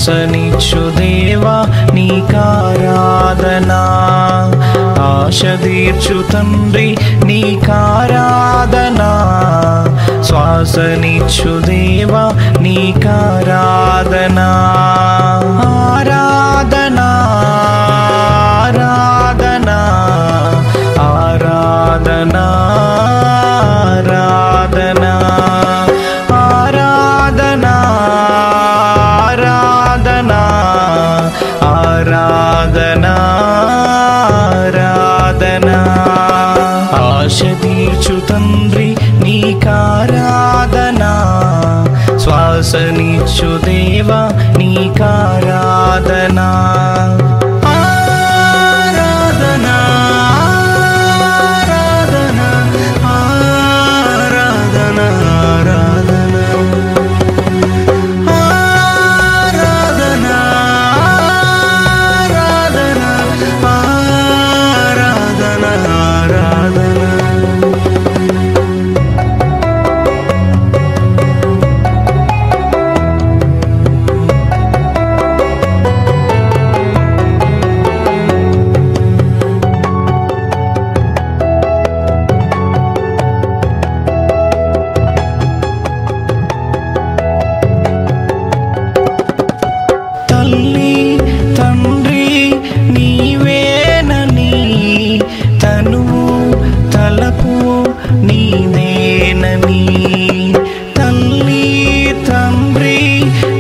శ్వాసనిచ్చు దేవా నీకారాధనా, ఆశ తీర్చు తండ్రి నీకారాధనా, శ్వాసనిచ్చు దేవా నీకారాధనా, ఆరాధనా ఆరాధనా ఆరాధనా ఆరాధనా ఆరాధనా ఆరాధనా ఆరాధనా, ఆశ తీర్చు తండ్రి నీకారాధనా, శ్వాసనిచ్చు దేవా నీకారాధనా, ఆరాధనా ఆరాధనా ఆరాధనా ఆరాధనా ఆరాధనా ఆరాధనా ఆరాధనా. తల్లి తండ్రి నీవేనని, తనువు తలపు నీవేనని, తల్లి తండ్రి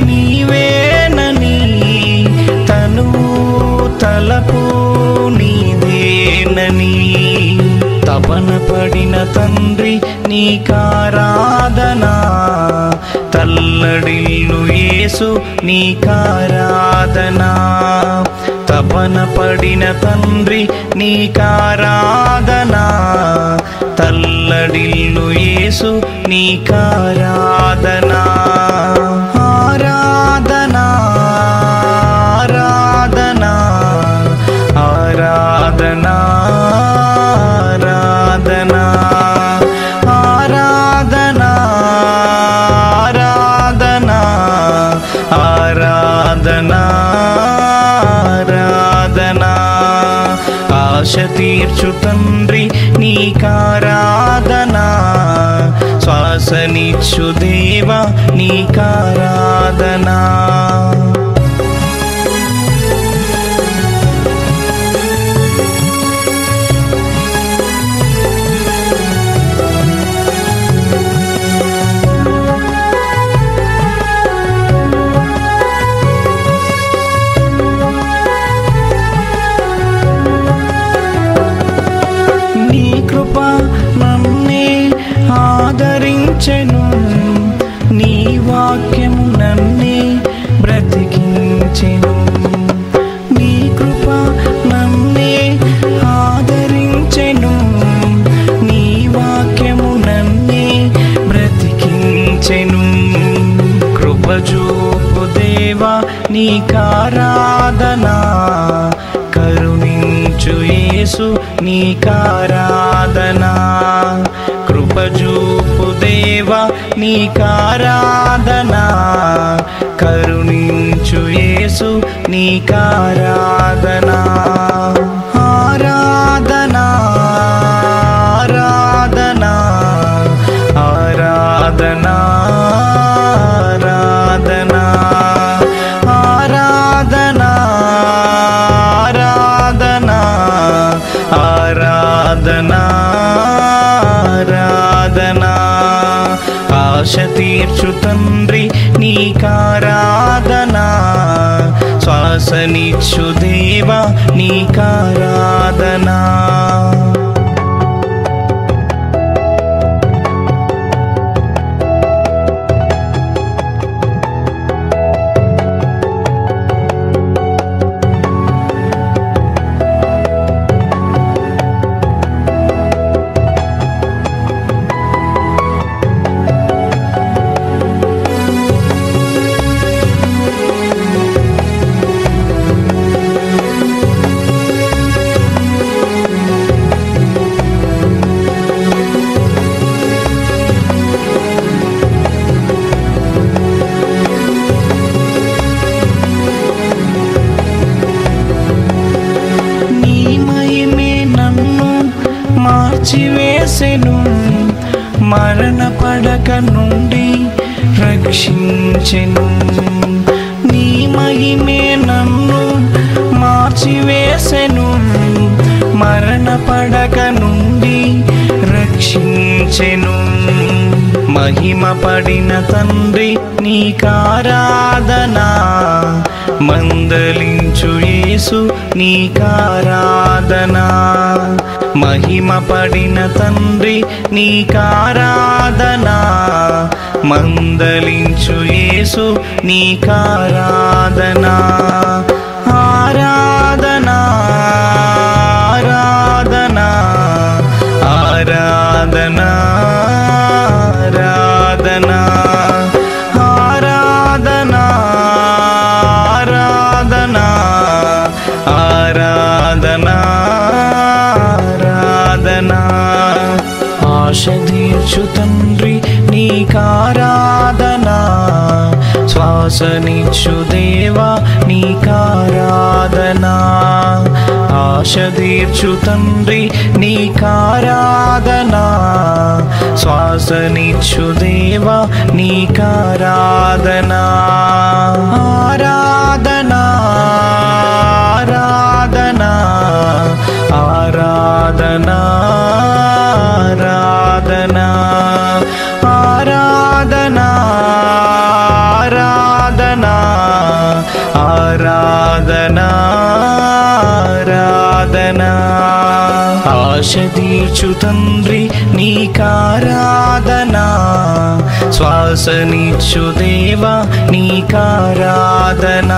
నీవేనని, తనువు తలపు నీవేనని, తపన పడిన తండ్రి నీకారాధనా, తల్లడిల్లు యేసు నీకారాధనా, తపన పడిన తండ్రి నీకారాధనా, తల్లడిల్లు యేసు నీకారాధనా, ఆరాధనా ఆరాధనా ఆరాధనా ఆరాధనా ఆరాధనా ఆరాధనా ఆరాధనా, ఆశ తీర్చు తండ్రి నీకారాధనా, శ్వాసనిచ్చు దేవా నీకారాధనా. నీ కృప నన్నే ఆదరించెను, నీ వాక్యము నన్నే బ్రతికించెను, నీ కృప నన్నే ఆదరించెను, నీ వాక్యము నన్నే బ్రతికించెను, కృప చూపు దేవా నీకారాధనా, కరుణించు యేసు నీకారాధనా, కృప చూపు దేవా నీకారాధనా, కరుణించు యేసు నీకారాధనా, ఆరాధనా ఆరాధనా ఆరాధనా ఆరాధనా ఆరాధనా ఆరాధనా ఆరాధనా, ఆశ తీర్చు తండ్రి నీకారాధనా, శ్వాసనిచ్చు దేవా నీకారాధనా. మార్చివేసెను, మరణ పడక నుండి రక్షించెను. నీ మహిమే నన్ను మార్చివేసెను, మరణ పడక నుండి రక్షించెను. మహిమ పడిన తండ్రి నీకారాధన, మందలించు యేసు నీకారాధన. మహిమ పడిన తండ్రి నీకారాధన, మందలించు యేసు నీకారాధన. ఆరాధన ఆరాధన ఆరాధన ఆరాధన ఆరాధన ఆరాధన ఆరాధన ఆరాధన. ఆశ తీర్చు తండ్రి నీకారాధన, శ్వాసనిచ్చు దేవా నీకారాధన. ఆశ తీర్చు తండ్రి నీకారాధన, శ్వాసనిచ్చు దేవా నీకారాధన. ఆరాధన ఆరాధన ఆరాధన ఆరాధన ఆరాధన ఆరాధన ఆరాధన ఆరాధన. ఆశ తీర్చు తండ్రి నీకారాధన, శ్వాసనిచ్చు దేవా నీకారాధన.